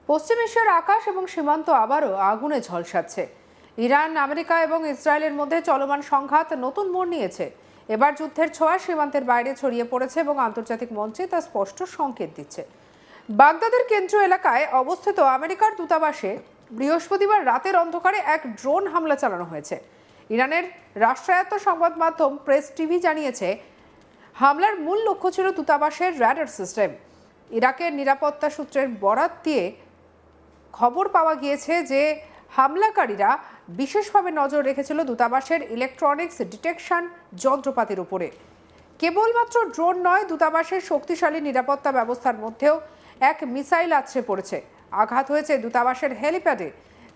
পশ্চিম এশিয়ার আকাশ এবং সীমান্ত আবারও আগুনে ঝলসাচ্ছে। ইরান, আমেরিকা এবং ইসরায়েলের মধ্যে চলমান সংঘাত নতুন মোড় নিয়েছে। এবার যুদ্ধের ছোঁয়া সীমান্তের বাইরে ছড়িয়ে পড়েছে এবং আন্তর্জাতিক মঞ্চে তা স্পষ্ট সংকেত দিচ্ছে। বাগদাদের কেন্দ্রীয় এলাকায় অবস্থিত আমেরিকার দূতাবাসে বৃহস্পতিবার রাতের অন্ধকারে এক ড্রোন হামলা চালানো হয়েছে। ইরানের রাষ্ট্রায়ত্ত সংবাদ মাধ্যম প্রেস টিভি জানিয়েছে, হামলার মূল লক্ষ্য ছিল দূতাবাসের র্যাডার সিস্টেম। ইরাকের নিরাপত্তা সূত্রের বরাত দিয়ে খবর পাওয়া গিয়েছে যে হামলাকারীরা বিশেষভাবে নজর রেখেছিল দূতাবাসের ইলেকট্রনিক্স ডিটেকশন যন্ত্রপাতির উপরে। কেবলমাত্র ড্রোন নয়, দূতাবাসের শক্তিশালী নিরাপত্তা ব্যবস্থার মধ্যেও এক মিসাইল আছড়ে পড়েছে। আঘাত হয়েছে দূতাবাসের হেলিপ্যাডে,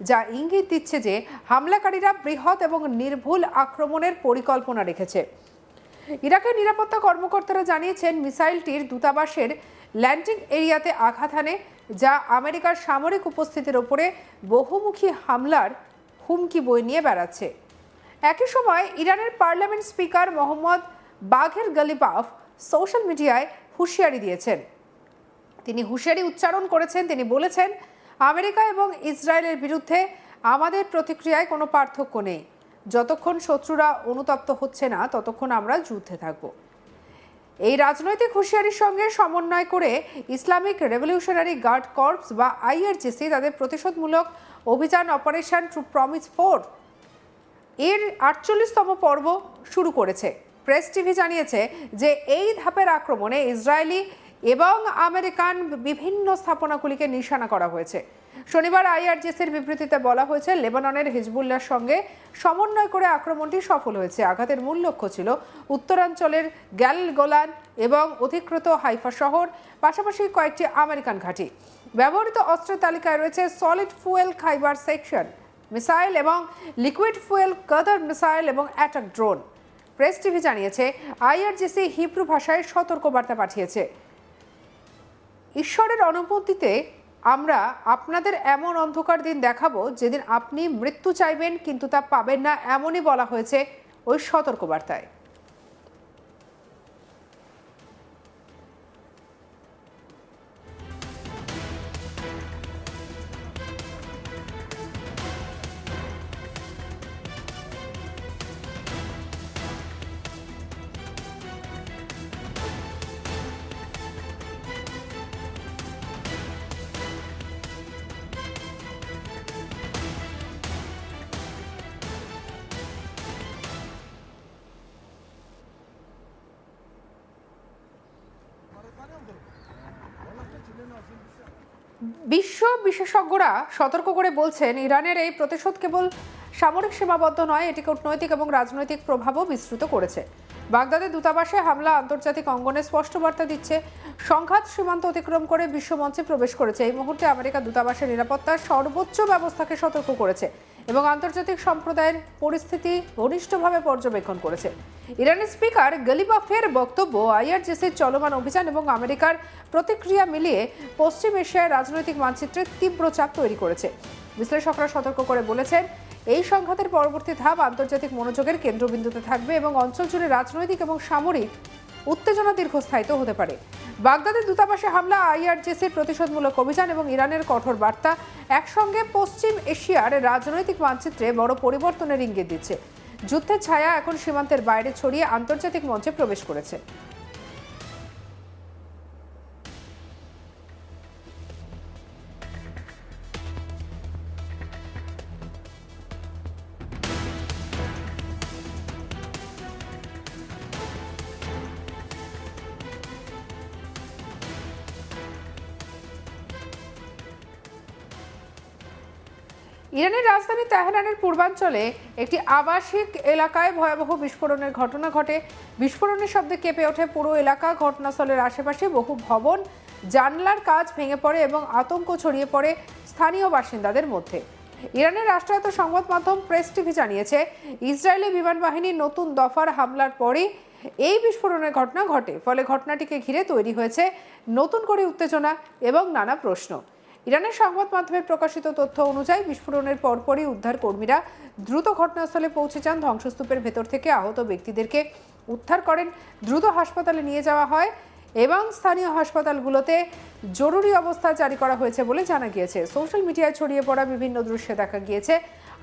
যা ইঙ্গিত দিচ্ছে যে হামলাকারীরা বৃহৎ এবং নির্ভুল আক্রমণের পরিকল্পনা রেখেছে। ইরাকের নিরাপত্তা কর্মকর্তারা জানিয়েছেন, মিসাইলটির দূতাবাসের ল্যান্ডিং এরিয়াতে আঘাত হানে, যা আমেরিকার সামরিক উপস্থিতির ওপরে বহুমুখী হামলার হুমকি বয়ে নিয়ে বেড়াচ্ছে। একই সময় ইরানের পার্লামেন্ট স্পিকার মোহাম্মদ বাঘের গালিবাফ সোশ্যাল মিডিয়ায় হুঁশিয়ারি দিয়েছেন। তিনি হুঁশিয়ারি উচ্চারণ করেছেন। তিনি বলেছেন, আমেরিকা এবং ইসরায়েলের বিরুদ্ধে আমাদের প্রতিক্রিয়ায় কোনো পার্থক্য নেই। যতক্ষণ শত্রুরা অনুতপ্ত হচ্ছে না, ততক্ষণ আমরা যুদ্ধে থাকব। এই রাজনৈতিক হুঁশিয়ারির সঙ্গে সমন্বয় করে ইসলামিক রেভলিউশনারি গার্ড কর্পস বা আইআরজিসি তাদের প্রতিশোধমূলক অভিযান অপারেশন ট্রু প্রমিস 4 এর 48তম পর্ব শুরু করেছে। প্রেস টিভি জানিয়েছে যে এই ধাপের আক্রমণে ইসরায়েলি এবং আমেরিকান বিভিন্ন স্থাপনাগুলিকে নিশানা করা হয়েছে। শনিবার আইআরজিসির বিবৃতিতে বলা হয়েছে, লেবাননের হিজবুল্লাহর সঙ্গে সমন্বয় করে আক্রমণটি সফল হয়েছে। আঘাতের মূল লক্ষ্য ছিল উত্তরাঞ্চলের গ্যালিল গোলান এবং অধিকৃত হাইফা শহর, পাশাপাশি কয়েকটি আমেরিকান ঘাঁটি। ব্যবহৃত অস্ত্রের তালিকায় রয়েছে সলিড ফুয়েল খাইবার সেকশন মিসাইল এবং লিকুইড ফুয়েল কাদার মিসাইল এবং অ্যাটাক ড্রোন। প্রেস টিভি জানিয়েছে, আইআরজিসি হিব্রু ভাষায় সতর্কবার্তা পাঠিয়েছে। ঈশ্বরের অনুমতিতে আমরা আপনাদের এমন অন্ধকার দিন দেখাবো যেদিন আপনি মৃত্যু চাইবেন কিন্তু তা পাবেন না, এমনই বলা হয়েছে ওই সতর্কবার্তায়। বিশ্ব বিশেষজ্ঞরা সতর্ক করে বলছেন, ইরানের এই প্রতিশোধ কেবল সামরিক সীমাবদ্ধ নয়, এটি কূটনৈতিক এবং রাজনৈতিক প্রভাবও বিস্তৃত করেছে। বাগদাদের দূতাবাসে হামলা আন্তর্জাতিক অঙ্গনে স্পষ্ট বার্তা দিচ্ছে, সংঘাত সীমান্ত অতিক্রম করে বিশ্বমঞ্চে প্রবেশ করেছে। এই মুহূর্তে আমেরিকা দূতাবাসের নিরাপত্তার সর্বোচ্চ ব্যবস্থাকে সতর্ক করেছে এবং আন্তর্জাতিক সম্প্রদায়ের পরিস্থিতি ঘনিষ্ঠভাবে পর্যবেক্ষণ করেছে। ইরানের স্পিকার গালিবাফের বক্তব্য আইআরজিসির চলমান অভিযান এবং আমেরিকার প্রতিক্রিয়া মিলিয়ে পশ্চিম এশিয়ার রাজনৈতিক মানচিত্রে তীব্র চাপ তৈরি করেছে। বিশ্লেষকরা সতর্ক করে বলেছেন, এই সংঘাতের পরবর্তী ধাপ আন্তর্জাতিক মনোযোগের কেন্দ্রবিন্দুতে থাকবে এবং অঞ্চল জুড়ে রাজনৈতিক এবং সামরিক উত্তেজনা দীর্ঘস্থায়িত হতে পারে। বাগদাদের দূতাবাসে হামলা, আইআরজিসির প্রতিশোধমূলক অভিযান এবং ইরানের কঠোর বার্তা একসঙ্গে পশ্চিম এশিয়ার রাজনৈতিক মানচিত্রে বড় পরিবর্তনের ইঙ্গিত দিচ্ছে। যুদ্ধের ছায়া এখন সীমান্তের বাইরে ছড়িয়ে আন্তর্জাতিক মঞ্চে প্রবেশ করেছে। ইরানের রাজধানী তেহরানের পূর্বাঞ্চলে একটি আবাসিক এলাকায় ভয়াবহ বিস্ফোরণের ঘটনা ঘটে। বিস্ফোরণের শব্দে কেঁপে ওঠে পুরো এলাকা। ঘটনাস্থলের আশেপাশে বহু ভবন, জানলার কাঁচ ভেঙে পড়ে এবং আতঙ্ক ছড়িয়ে পড়ে স্থানীয় বাসিন্দাদের মধ্যে। ইরানের রাষ্ট্রায়ত্ত সংবাদ মাধ্যম প্রেস টিভি জানিয়েছে, ইসরায়েলি বিমান বাহিনীর নতুন দফার হামলার পরই এই বিস্ফোরণের ঘটনা ঘটে। ফলে ঘটনাটিকে ঘিরে তৈরি হয়েছে নতুন করে উত্তেজনা এবং নানা প্রশ্ন। ইরানের সংবাদ মাধ্যমে প্রকাশিত তথ্য অনুযায়ী বিস্ফোরণের পরপরই উদ্ধার কর্মীরা দ্রুত ঘটনাস্থলে পৌঁছে যান। ধ্বংসস্তূপের ভেতর থেকে আহত ব্যক্তিদেরকে উদ্ধার করেন, দ্রুত হাসপাতালে নিয়ে যাওয়া হয়। এবং স্থানীয় হাসপাতালগুলোতে জরুরি অবস্থা জারি করা হয়েছে বলে জানা গিয়েছে। সোশ্যাল মিডিয়ায় ছড়িয়ে পড়া বিভিন্ন দৃশ্যে দেখা গিয়েছে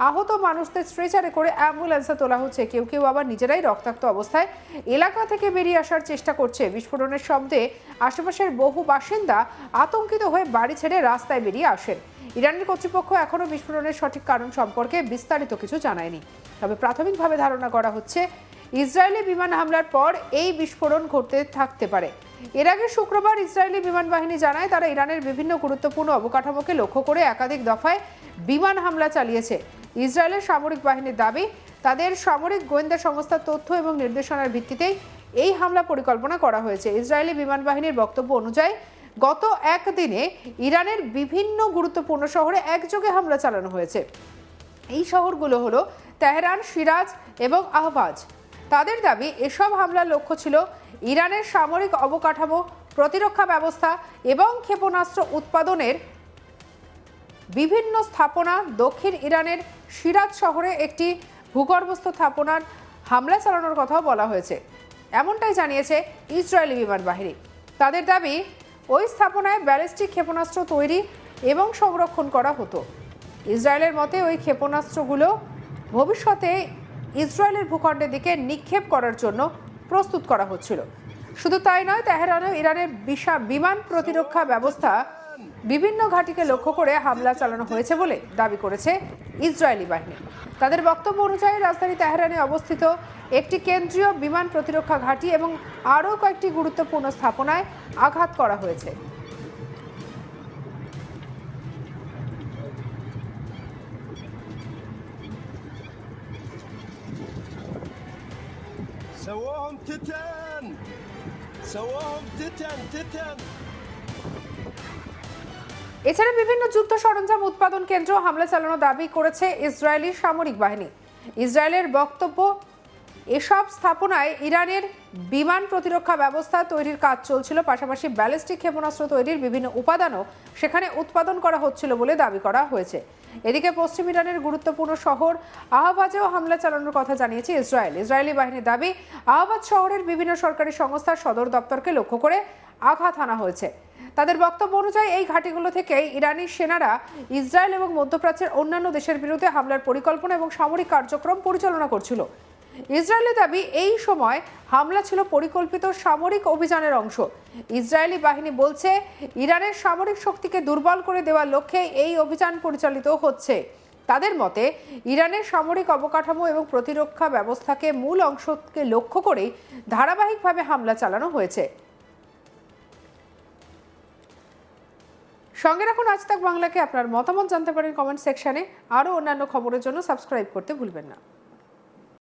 আহত মানুষদের স্ট্রেচারে করে অ্যাম্বুলেন্সে তোলা হচ্ছে, কেউ কেউ আবার নিজেরাই রক্তাক্ত অবস্থায় এলাকা থেকে বেরিয়ে আসার চেষ্টা করছে। বিস্ফোরণের শব্দে আশেপাশের বহু বাসিন্দা আতঙ্কিত হয়ে বাড়ি ছেড়ে রাস্তায় বেরিয়ে আসেন। ইরানের কর্তৃপক্ষ এখনও বিস্ফোরণের সঠিক কারণ সম্পর্কে বিস্তারিত কিছু জানায়নি, তবে প্রাথমিকভাবে ধারণা করা হচ্ছে ইসরায়েলি বিমান হামলার পর এই বিস্ফোরণ ঘটতে থাকতে পারে। এর আগে শুক্রবার ইসরায়েলি বিমান বাহিনী জানায় তারা ইরানের বিভিন্ন গুরুত্বপূর্ণ অবকাঠামোকে লক্ষ্য করে একাধিক দফায় বিমান হামলা চালিয়েছে। ইসরায়েলের সামরিক বাহিনীর দাবি, তাদের সামরিক গোয়েন্দা সংস্থার তথ্য এবং নির্দেশনার ভিত্তিতেই এই হামলা পরিকল্পনা করা হয়েছে। ইসরায়েলি বিমান বাহিনীর বক্তব্য অনুযায়ী গত একদিনে ইরানের বিভিন্ন গুরুত্বপূর্ণ শহরে একযোগে হামলা চালানো হয়েছে। এই শহরগুলো হলো তেহরান, সিরাজ এবং আহবাজ। তাদের দাবি এসব হামলার লক্ষ্য ছিল ইরানের সামরিক অবকাঠামো, প্রতিরক্ষা ব্যবস্থা এবং ক্ষেপণাস্ত্র উৎপাদনের বিভিন্ন স্থাপনা। দক্ষিণ ইরানের সিরাজ শহরে একটি ভূগর্ভস্থ স্থাপনার হামলা চালানোর কথাও বলা হয়েছে, এমনটাই জানিয়েছে ইসরায়েলি বিমান বাহিনী। তাদের দাবি ওই স্থাপনায় ব্যালিস্টিক ক্ষেপণাস্ত্র তৈরি এবং সংরক্ষণ করা হতো। ইসরায়েলের মতে ওই ক্ষেপণাস্ত্রগুলো ভবিষ্যতে ইসরায়েলের ভূখণ্ডের দিকে নিক্ষেপ করার জন্য প্রস্তুত করা হচ্ছিল। শুধু তাই নয়, তেহরানেও ইরানের বিমান প্রতিরক্ষা ব্যবস্থা বিভিন্ন ঘাঁটিকে লক্ষ্য করে হামলা চালানো হয়েছে বলে দাবি করেছে ইসরায়েলি বাহিনী। তাদের বক্তব্য অনুযায়ী রাজধানী তেহরানে অবস্থিত একটি কেন্দ্রীয় বিমান প্রতিরক্ষা ঘাঁটি এবং আরও কয়েকটি গুরুত্বপূর্ণ স্থাপনায় আঘাত করা হয়েছে। سواهم تتن سواهم تتن এছাড়া বিভিন্ন যুদ্ধ সরঞ্জাম উৎপাদন কেন্দ্র হামলা চালানোর দাবি করেছে ইসরায়েলি সামরিক বাহিনী। ইসরায়েলের বক্তব্য, এসব স্থাপনায় ইরানের বিমান প্রতিরক্ষা ব্যবস্থা তৈরির কাজ চলছিল, পাশাপাশি ব্যালিস্টিক ক্ষেপণাস্ত্র তৈরির বিভিন্ন উপাদানও সেখানে উৎপাদন করা হচ্ছিল বলে দাবি করা হয়েছে। এদিকে পশ্চিম ইরানের গুরুত্বপূর্ণ শহর আহবাজেও হামলা চালানোর কথা জানিয়েছে ইসরায়েল। ইসরায়েলি বাহিনীর দাবি, আহবাজ শহরের বিভিন্ন সরকারি সংস্থার সদর দপ্তরকে লক্ষ্য করে আঘাত হানা হয়েছে। তাদের বক্তব্য অনুযায়ী এই ঘাঁটিগুলো থেকে ইরানি সেনারা ইসরায়েল এবং মধ্যপ্রাচ্যের অন্যান্য দেশের বিরুদ্ধে হামলার পরিকল্পনা এবং সামরিক কার্যক্রম পরিচালনা করছিল। ইসরায়েলের দাবি, এই সময় হামলা ছিল পরিকল্পিত সামরিক অভিযানের অংশ। ইসরায়েলি বাহিনী বলছে, ইরানের সামরিক শক্তিকে দুর্বল করে দেওয়ার লক্ষ্যে এই অভিযান পরিচালিত হচ্ছে। তাদের মতে ইরানের সামরিক অবকাঠামো এবং প্রতিরক্ষা ব্যবস্থাকে মূল অংশকে লক্ষ্য করেই ধারাবাহিকভাবে হামলা চালানো হয়েছে। সঙ্গে রাখুন আজ তাক বাংলাকে। আপনার মতামত জানতে পারেন কমেন্ট সেকশনে। আরও অন্যান্য খবরের জন্য সাবস্ক্রাইব করতে ভুলবেন না।